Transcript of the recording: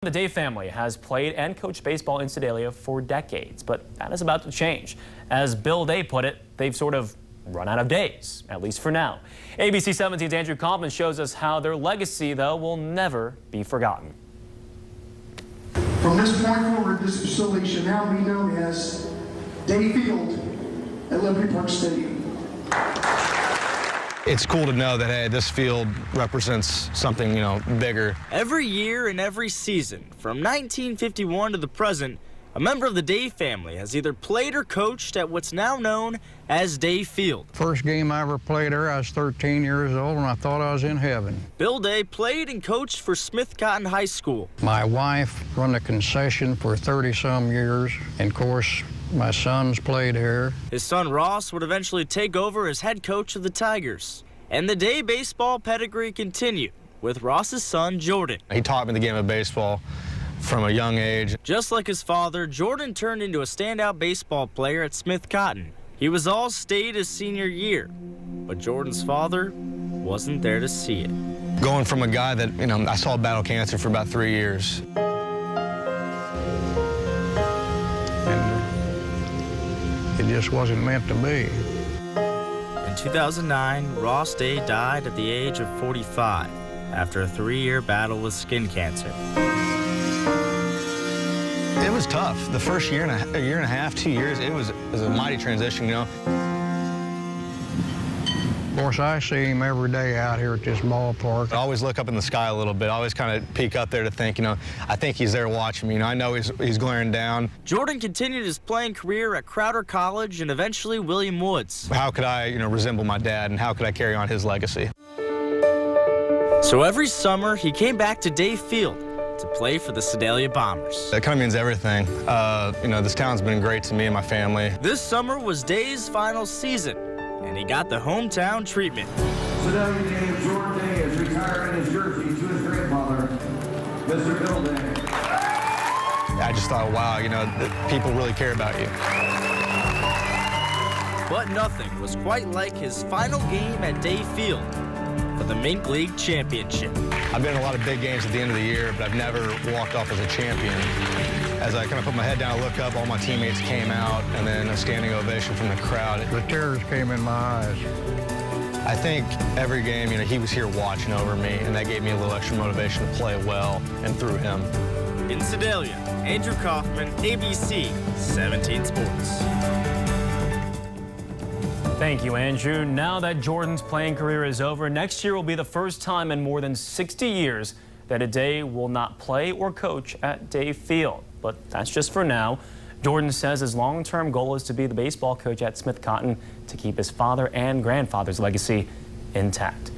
The Day family has played and coached baseball in Sedalia for decades, but that is about to change. As Bill Day put it, they've sort of run out of days, at least for now. ABC 17's Andrew Kaufman shows us how their legacy, though, will never be forgotten. From this point forward, this facility shall now be known as Day Field at Liberty Park Stadium. It's cool to know that, hey, this field represents something, bigger. Every year and every season, from 1951 to the present, a member of the Day family has either played or coached at what's now known as Day Field. First game I ever played there, I was 13 years old, and I thought I was in heaven. Bill Day played and coached for Smith Cotton High School. My wife run the concession for 30-some years, and of course, my sons played here. His son Ross would eventually take over as head coach of the Tigers. And the Day baseball pedigree continued with Ross's son Jordan. He taught me the game of baseball from a young age. Just like his father, Jordan turned into a standout baseball player at Smith Cotton. He was all state his senior year, but Jordan's father wasn't there to see it. Going from a guy that, I saw battle cancer for about 3 years. It just wasn't meant to be. In 2009, Ross Day died at the age of 45 after a 3-year battle with skin cancer. It was tough. The first year and a half, 2 years, it was a mighty transition, Of course, I see him every day out here at this ballpark. I always look up in the sky a little bit. I always kind of peek up there to think, I think he's there watching me. I know he's glaring down. Jordan continued his playing career at Crowder College and eventually William Woods. How could I, resemble my dad, and how could I carry on his legacy? So every summer, he came back to Day Field to play for the Sedalia Bombers. That kind of means everything. This town's been great to me and my family. This summer was Day's final season, and he got the hometown treatment. Sedalia named Jordan Day is retiring his jersey to his grandfather, Mr. Bill Day. I just thought, wow, people really care about you. But nothing was quite like his final game at Day Field for the Mink League Championship. I've been in a lot of big games at the end of the year, but I've never walked off as a champion. As I kind of put my head down and look up, all my teammates came out, and then a standing ovation from the crowd. The tears came in my eyes. I think every game, he was here watching over me, and that gave me a little extra motivation to play well, and through him. In Sedalia, Andrew Kaufman, ABC 17 Sports. Thank you, Andrew. Now that Jordan's playing career is over, next year will be the first time in more than 60 years that a Day will not play or coach at Day Field. But that's just for now. Jordan says his long-term goal is to be the baseball coach at Smith Cotton to keep his father and grandfather's legacy intact.